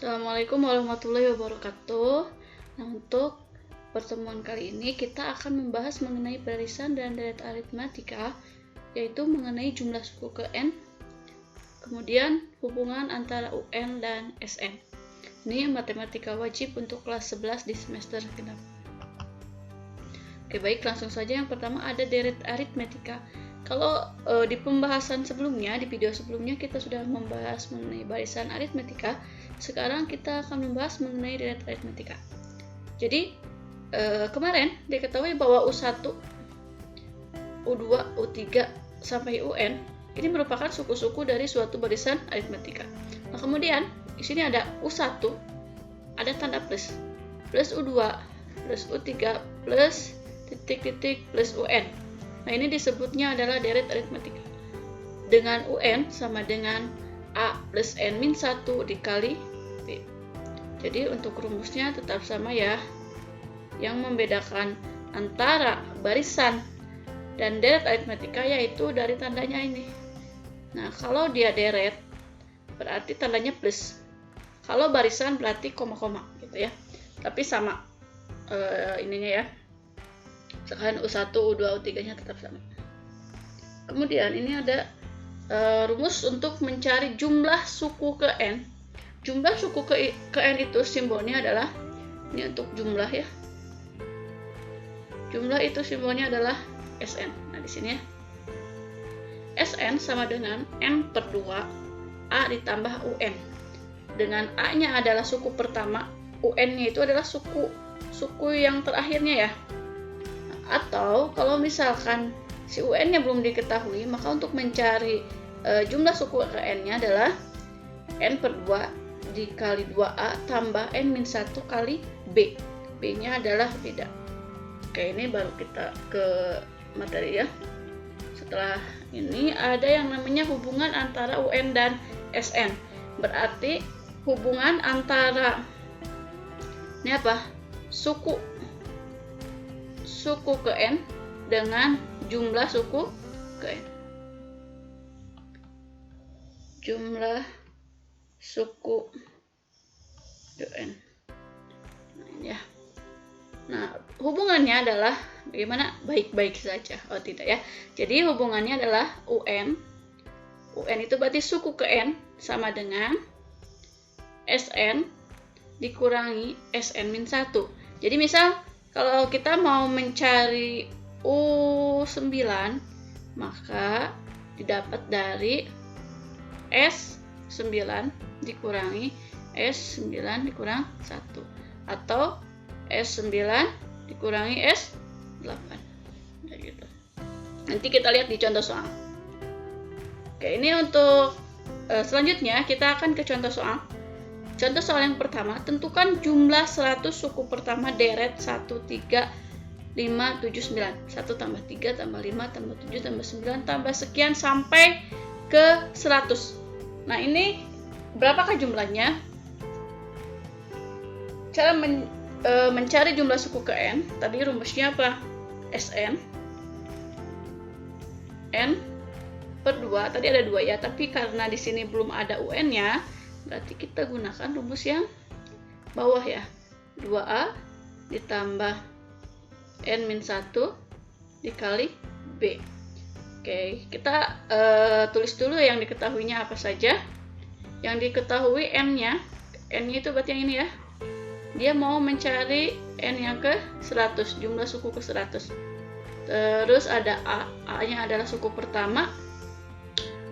Assalamualaikum warahmatullahi wabarakatuh. Nah, untuk pertemuan kali ini kita akan membahas mengenai barisan dan deret aritmatika, yaitu mengenai jumlah suku ke N, kemudian hubungan antara UN dan SN. Ini matematika wajib untuk kelas 11 di semester genap. Oke, baik, langsung saja. Yang pertama ada deret aritmatika. Kalau di pembahasan sebelumnya, di video sebelumnya kita sudah membahas mengenai barisan aritmatika. Sekarang kita akan membahas mengenai deret aritmatika. Jadi kemarin diketahui bahwa U1, U2, U3 sampai UN ini merupakan suku-suku dari suatu barisan aritmatika. Nah, kemudian di sini ada U1, ada tanda plus U2, plus U3, plus titik-titik, plus UN. Nah, ini disebutnya adalah deret aritmatika. Dengan UN sama dengan A plus N min 1 dikali B. Jadi untuk rumusnya tetap sama ya. Yang membedakan antara barisan dan deret aritmatika yaitu dari tandanya ini. Nah, kalau dia deret berarti tandanya plus. Kalau barisan berarti koma-koma gitu ya. Tapi sama ininya ya. Sekarang U1, U2, U3-nya tetap sama. Kemudian ini ada rumus untuk mencari jumlah suku ke N. Jumlah suku ke N itu simbolnya adalah, ini untuk jumlah ya. Jumlah itu simbolnya adalah SN. Nah, di sini ya. SN sama dengan N per 2 A ditambah UN. Dengan A-nya adalah suku pertama, UN-nya itu adalah suku yang terakhirnya ya. Atau kalau misalkan si UN-nya belum diketahui, maka untuk mencari jumlah suku ke N-nya adalah N per 2 dikali 2A tambah N min 1 kali B. B-nya adalah beda. Oke, ini baru kita ke materi ya. Setelah ini ada yang namanya hubungan antara UN dan SN. Berarti hubungan antara ini apa? Suku ke N dengan jumlah suku ke N. Jumlah suku ke N. Nah, ini ya. Nah, hubungannya adalah bagaimana? Baik-baik saja. Oh, tidak ya. Jadi hubungannya adalah UN. UN itu berarti suku ke N sama dengan SN dikurangi SN min 1. Jadi misal kalau kita mau mencari U9, maka didapat dari S9 dikurangi S9 dikurang 1. Atau S9 dikurangi S8. Nah, gitu. Nanti kita lihat di contoh soal. Oke, ini untuk selanjutnya kita akan ke contoh soal. Contoh soal yang pertama, tentukan jumlah 100 suku pertama deret 1, 3, 5, 7, 9. 1 tambah 3 tambah 5 tambah 7 tambah 9 tambah sekian sampai ke 100. Nah, ini berapakah jumlahnya? Cara mencari jumlah suku ke N, tadi rumusnya apa? SN N per 2, tadi ada 2 ya, tapi karena di sini belum ada UN-nya, berarti kita gunakan rumus yang bawah ya. 2A ditambah N min 1 dikali B. Oke, kita tulis dulu yang diketahuinya apa saja. Yang diketahui N-nya itu berarti yang ini ya. Dia mau mencari N yang ke 100, jumlah suku ke 100. Terus ada A. A-nya adalah suku pertama.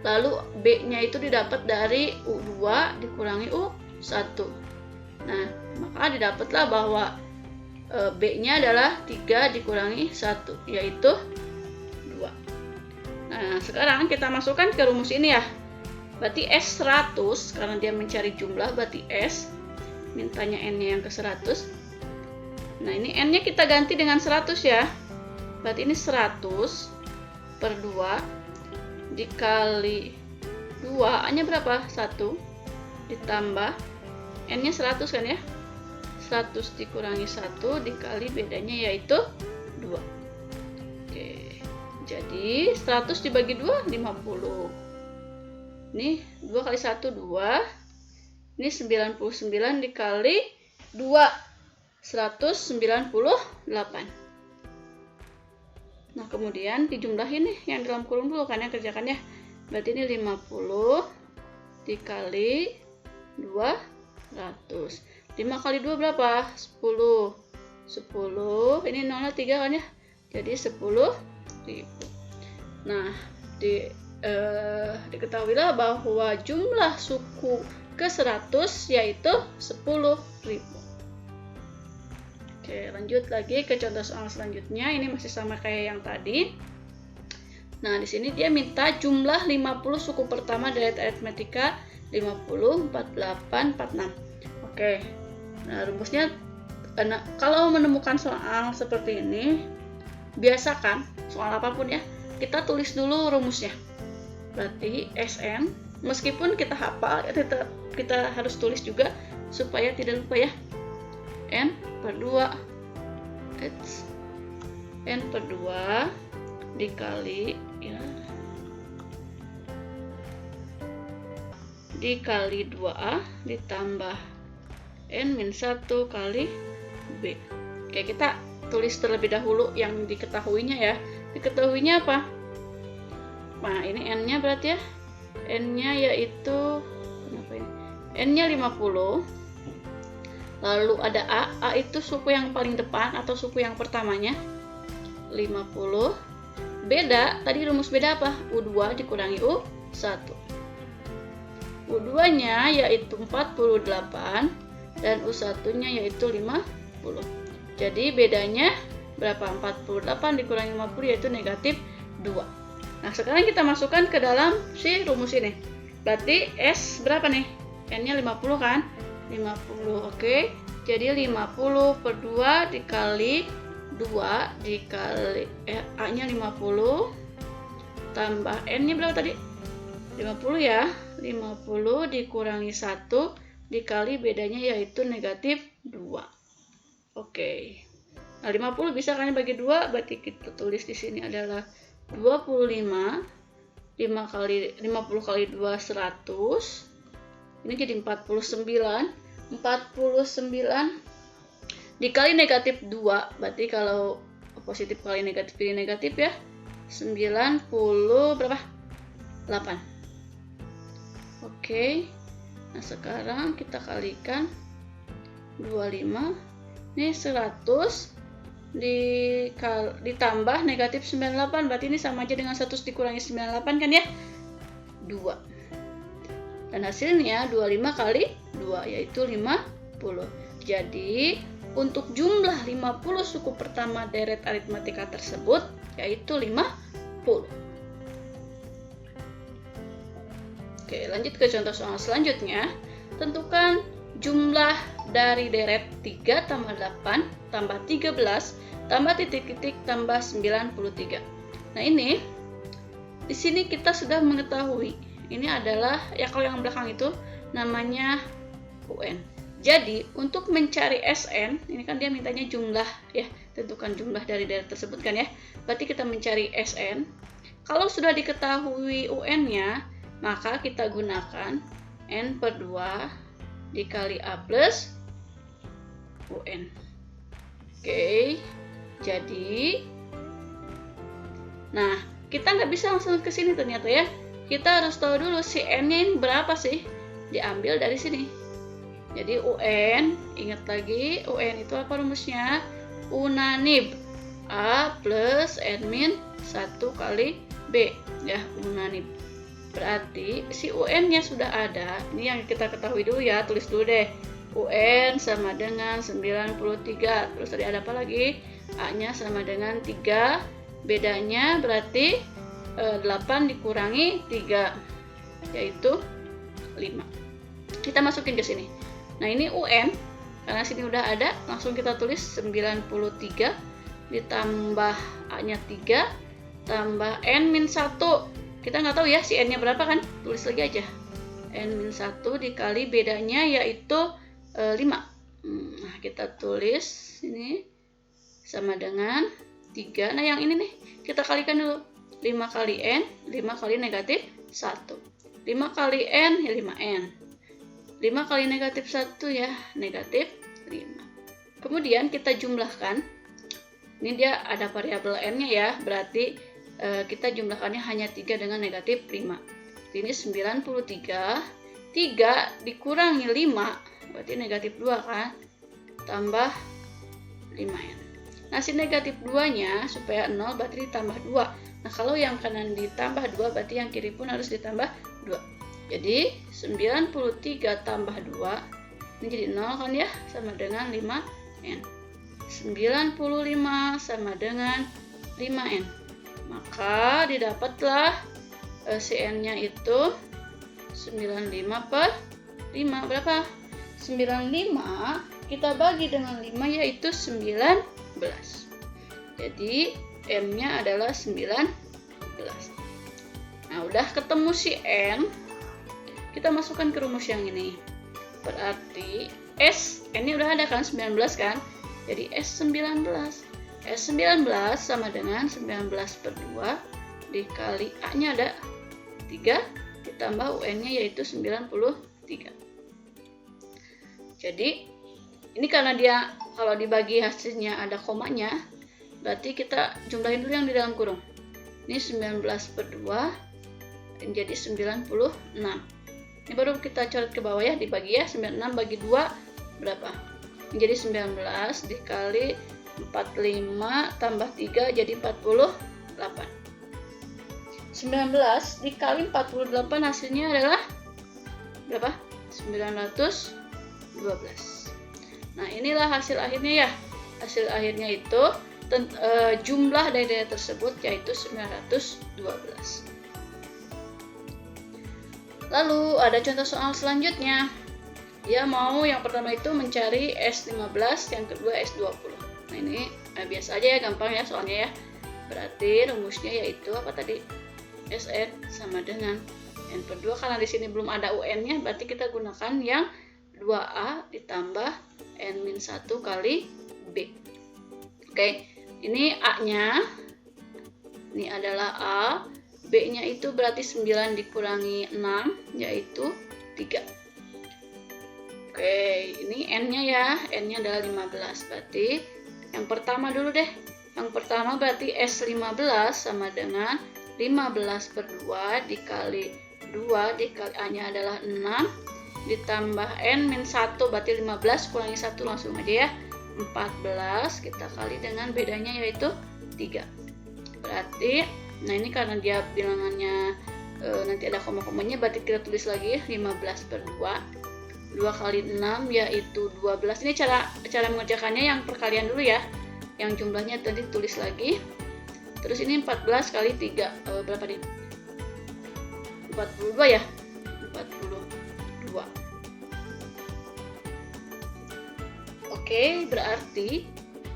Lalu B-nya itu didapat dari U2 dikurangi U1. Nah, maka didapatlah bahwa B-nya adalah 3 dikurangi 1, yaitu 2. Nah, sekarang kita masukkan ke rumus ini ya. Berarti S100, karena dia mencari jumlah, berarti S, mintanya N-nya yang ke 100. Nah, ini N-nya kita ganti dengan 100 ya. Berarti ini 100 per 2 dikali 2, A-nya berapa? 1 ditambah N-nya 100 kan ya. 100 dikurangi 1 dikali bedanya yaitu 2. Oke. Jadi 100 dibagi 2 50. Nih 2 kali 1 2 Ini 99 dikali 2, 198. Nah, kemudian dijumlahin nih yang dalam kurung dulu kan ya, kerjakan ya. Berarti ini 50 dikali 200. 5 kali 2 berapa? 10. 10, ini nolnya 3 kan ya. Jadi 10.000. Nah, diketahuilah bahwa jumlah suku ke-100 yaitu 10.000. Oke, lanjut lagi ke contoh soal selanjutnya. Ini masih sama kayak yang tadi. Nah, di sini dia minta jumlah 50 suku pertama dari aritmatika 50, 48, 46. Oke. Nah, rumusnya kalau menemukan soal seperti ini, biasakan soal apapun ya, kita tulis dulu rumusnya. Berarti SN, meskipun kita hafal, kita harus tulis juga supaya tidak lupa ya. N per 2 N per 2 dikali ya, dikali 2A ditambah N-1 kali B. Oke, kita tulis terlebih dahulu yang diketahuinya ya. Diketahuinya apa? Nah, ini N-nya berarti ya. N-nya yaitu kenapa ini? N-nya 50. Lalu ada A itu suku yang paling depan atau suku yang pertamanya 50. Beda, tadi rumus beda apa? U2 dikurangi U1. U2-nya yaitu 48 dan U1-nya yaitu 50. Jadi bedanya berapa? 48 dikurangi 50 yaitu negatif 2. Nah, sekarang kita masukkan ke dalam si rumus ini. Berarti S berapa nih? N-nya 50 kan? 50, oke. Jadi 50 per 2 dikali 2 dikali A-nya 50 tambah N-nya berapa tadi? 50 ya. 50 dikurangi 1 dikali bedanya yaitu negatif 2. Oke. Nah, 50 bisa kan bagi 2, berarti kita tulis di sini adalah 25. 50 kali 2 100. Ini jadi 49 dikali negatif 2, berarti kalau positif kali negatif ini negatif ya, 90 berapa? 8. Oke. Nah, sekarang kita kalikan 25. Ini 100 ditambah negatif 98, berarti ini sama aja dengan 100 dikurangi 98 kan ya? 2. Dan hasilnya 25 kali 2 yaitu 50. Jadi untuk jumlah 50 suku pertama deret aritmatika tersebut yaitu 50. Oke, lanjut ke contoh soal selanjutnya. Tentukan jumlah dari deret 3 tambah 8 tambah 13 tambah titik-titik tambah 93. Nah, ini di sini kita sudah mengetahui ini adalah ya, kalau yang belakang itu namanya UN. Jadi untuk mencari SN, ini kan dia mintanya jumlah ya, tentukan jumlah dari deret tersebut kan ya. Berarti kita mencari SN. Kalau sudah diketahui UN-nya, maka kita gunakan N per 2 dikali A plus UN. Oke, jadi nah, kita nggak bisa langsung ke sini ternyata ya. Kita harus tahu dulu si N-nya ini berapa sih? Diambil dari sini. Jadi UN, ingat lagi, UN itu apa rumusnya? Unanib A plus N-1 kali B. Ya, unanib. Berarti si UN-nya sudah ada. Ini yang kita ketahui dulu ya, tulis dulu deh. UN sama dengan 93. Terus tadi ada apa lagi? A-nya sama dengan 3. Bedanya berarti 8 dikurangi 3 yaitu 5. Kita masukin ke sini. Nah, ini UN karena sini udah ada, langsung kita tulis 93 ditambah A-nya 3 tambah N-1. Kita nggak tahu ya si N-nya berapa kan? Tulis lagi aja. N-1 dikali bedanya yaitu 5. Nah, kita tulis ini sama dengan 3. Nah, yang ini nih kita kalikan dulu. 5 kali N, 5 kali negatif 1. 5 kali N ya 5N. 5 kali negatif 1 ya, negatif 5. Kemudian kita jumlahkan. Ini dia ada variabel n-nya ya, berarti kita jumlahkannya hanya 3 dengan negatif 5. Ini 93, 3 dikurangi 5, berarti negatif 2 kan, tambah 5n. Nah, si negatif 2-nya supaya 0 berarti ditambah 2. Nah, kalau yang kanan ditambah 2, berarti yang kiri pun harus ditambah 2. Jadi 93 tambah 2, ini jadi 0 kan ya, sama dengan 5n. 95 sama dengan 5n. Maka didapatlah si n-nya itu 95 per 5. Berapa? 95 kita bagi dengan 5 yaitu 19. Jadi n-nya adalah 19. Nah, udah ketemu si n, kita masukkan ke rumus yang ini. Berarti S, n-nya udah ada kan, 19 kan? Jadi S19. S19 sama dengan 19 per 2 dikali A-nya ada 3 ditambah UN-nya yaitu 93. Jadi ini karena dia kalau dibagi hasilnya ada komanya, berarti kita jumlahin dulu yang di dalam kurung. Ini 19 per 2 jadi 96. Ini baru kita coret ke bawah ya, dibagi ya, 96 bagi 2 berapa? Jadi 19 dikali 45 tambah 3 jadi 48. 19 dikali 48 hasilnya adalah berapa? 912. Nah, inilah hasil akhirnya ya. Hasil akhirnya itu jumlah dari data tersebut yaitu 912. Lalu ada contoh soal selanjutnya. Dia mau yang pertama itu mencari S15, yang kedua S20. Nah, ini biasa aja ya, gampang ya soalnya ya. Berarti rumusnya yaitu apa tadi? Sn sama dengan n per 2. Karena di sini belum ada UN-nya, berarti kita gunakan yang 2A ditambah n-1 kali B. Oke, ini A-nya. Ini adalah A. B-nya itu berarti 9 dikurangi 6, yaitu 3. Oke, ini N-nya ya. N-nya adalah 15. Berarti yang pertama dulu deh. Yang pertama berarti S15 sama dengan 15 per 2 dikali 2 dikali A-nya adalah 6 ditambah N-1 berarti 15 kurangi 1 langsung aja ya. 14 kita kali dengan bedanya yaitu 3. Berarti nah ini karena dia bilangannya nanti ada koma-komanya, berarti kita tulis lagi 15 per 2 kali 6 yaitu 12. Ini cara mengerjakannya yang perkalian dulu ya, yang jumlahnya tadi tulis lagi. Terus ini 14 kali 3 berapa nih? 42 ya, 42. Oke, berarti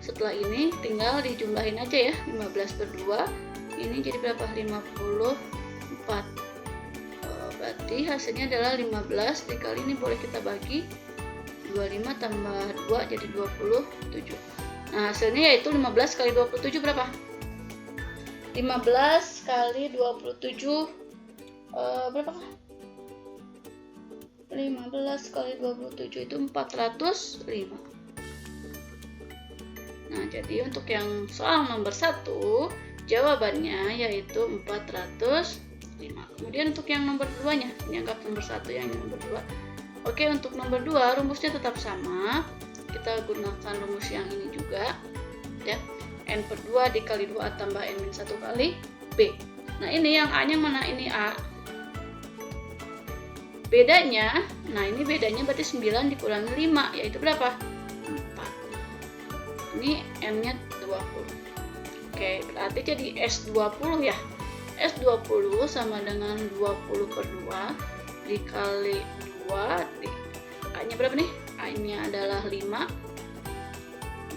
setelah ini tinggal dijumlahin aja ya. 15 per 2 ini jadi berapa? 54. Berarti hasilnya adalah 15 dikali ini boleh kita bagi 25 tambah 2 jadi 27. Nah, hasilnya yaitu 15 kali 27 berapa? 15 kali 27 berapa? 15 kali 27 itu 405. Nah, jadi untuk yang soal nomor 1 jawabannya yaitu 405. Kemudian untuk yang nomor 2-nya, ini anggap nomor 1 yang nomor 2. Oke, untuk nomor 2 rumusnya tetap sama. Kita gunakan rumus yang ini juga ya. N per 2 dikali 2A tambah N-1 kali B. Nah, ini yang A-nya mana? Ini A. Bedanya, nah ini bedanya berarti 9 dikurangi 5, yaitu berapa? 4. Ini N-nya 20. Oke, berarti jadi S20 ya. S20 sama dengan 20 per 2 dikali 2. A-nya berapa nih? A-nya adalah 5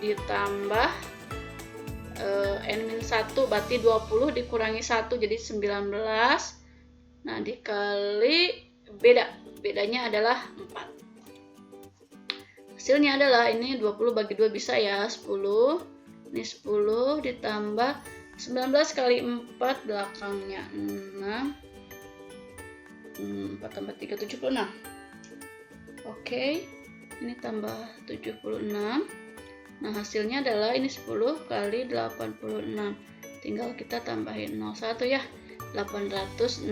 ditambah N-1 berarti 20 dikurangi 1 jadi 19. Nah, dikali bedanya adalah 4. Hasilnya adalah ini 20 bagi 2 bisa ya, 10. Ini 10 ditambah 19 kali 4 belakangnya 6. 4 tambah 3 76. Oke, ini tambah 76. Nah, hasilnya adalah ini 10 kali 86. Tinggal kita tambahin 01 ya, 860.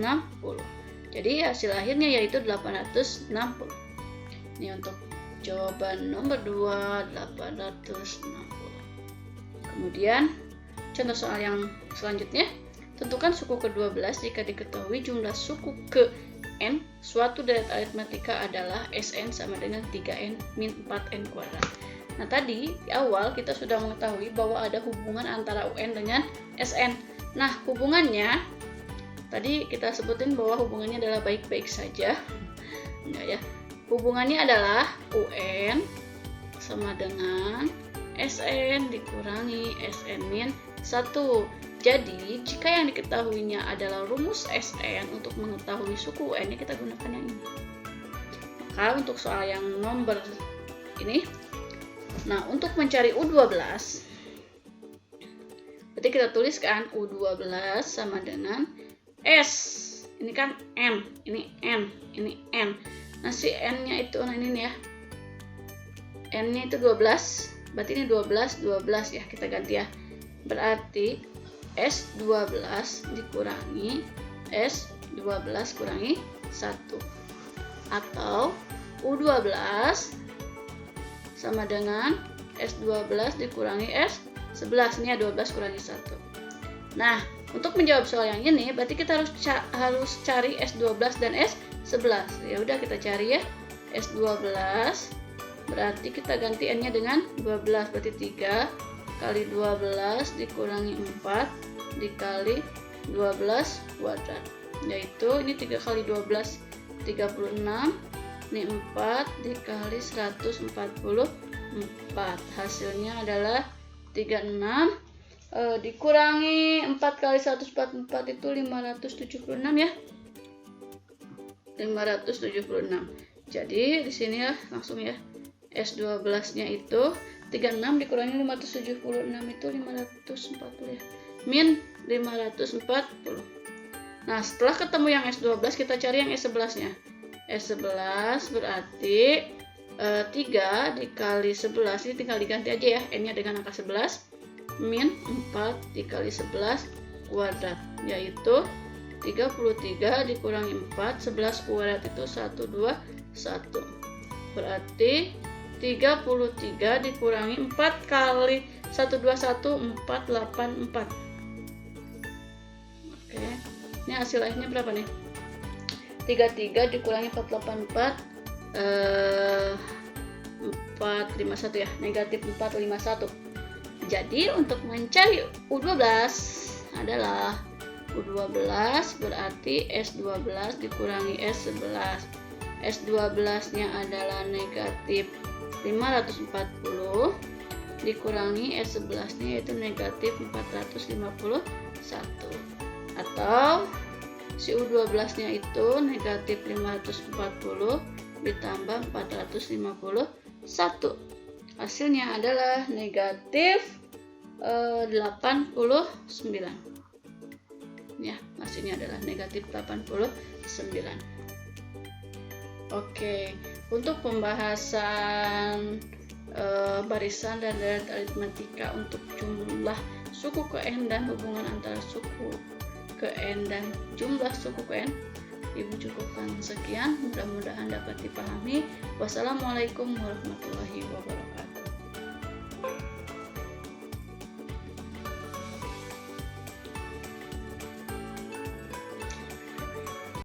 Jadi hasil akhirnya yaitu 860. Ini untuk jawaban nomor 2, 860. Kemudian contoh soal yang selanjutnya, tentukan suku ke-12 jika diketahui jumlah suku ke n suatu deret aritmatika adalah Sn sama dengan 3n min 4n kuadrat. Nah, tadi di awal kita sudah mengetahui bahwa ada hubungan antara UN dengan Sn. Nah, hubungannya tadi kita sebutin bahwa hubungannya adalah baik-baik saja. Enggak ya. Hubungannya adalah UN sama dengan Sn dikurangi Sn min 1. Jadi, jika yang diketahuinya adalah rumus Sn untuk mengetahui suku UN, kita gunakan yang ini. Maka untuk soal yang nomor ini, nah, untuk mencari U12, berarti kita tuliskan U12 sama dengan S. Ini kan N, ini N, ini N. Nah, si N-nya itu, nah ini nih ya. N-nya itu 12, berarti ini 12, 12 ya, kita ganti ya. Berarti S12 dikurangi S12 kurangi 1. Atau U12 sama dengan S12 dikurangi S11. Ini ya 12 kurangi 1. Nah, untuk menjawab soal yang ini berarti kita harus cari S12 dan S11. Ya udah, kita cari ya. S12 berarti kita ganti N-nya dengan 12, berarti 3 kali 12 dikurangi 4 dikali 12 kuadrat. Yaitu ini 3 kali 12 36. Ini 4 dikali 144. Hasilnya adalah 36 dikurangi 4 kali 144 itu 576 ya. 576. Jadi di sini ya langsung ya. S12-nya itu 36 dikurangi 576 itu 540 ya. Min 540. Nah, setelah ketemu yang S12 kita cari yang S11-nya. S11 berarti 3 dikali 11, ini tinggal diganti aja ya, N-nya dengan angka 11, min 4 dikali 11 kuadrat, yaitu 33 dikurangi 4, 11 kuadrat itu 121. Berarti 33 dikurangi 4 kali 121, 484. Oke, ini hasil akhirnya berapa nih? 33 dikurangi 484, 451 ya, negatif 451. Jadi untuk mencari U12 adalah U12 berarti S12 dikurangi S11. S12 nya adalah negatif 540 dikurangi S11 nya yaitu negatif 451. Atau si U12 nya itu negatif 540 ditambah 451. Hasilnya adalah negatif 89. Ya, hasilnya adalah negatif 89. Oke, untuk pembahasan barisan dan deret aritmatika untuk jumlah suku ke N dan hubungan antara suku ke N dan jumlah suku ke N, Ibu cukupkan sekian. Mudah-mudahan dapat dipahami. Wassalamualaikum warahmatullahi wabarakatuh.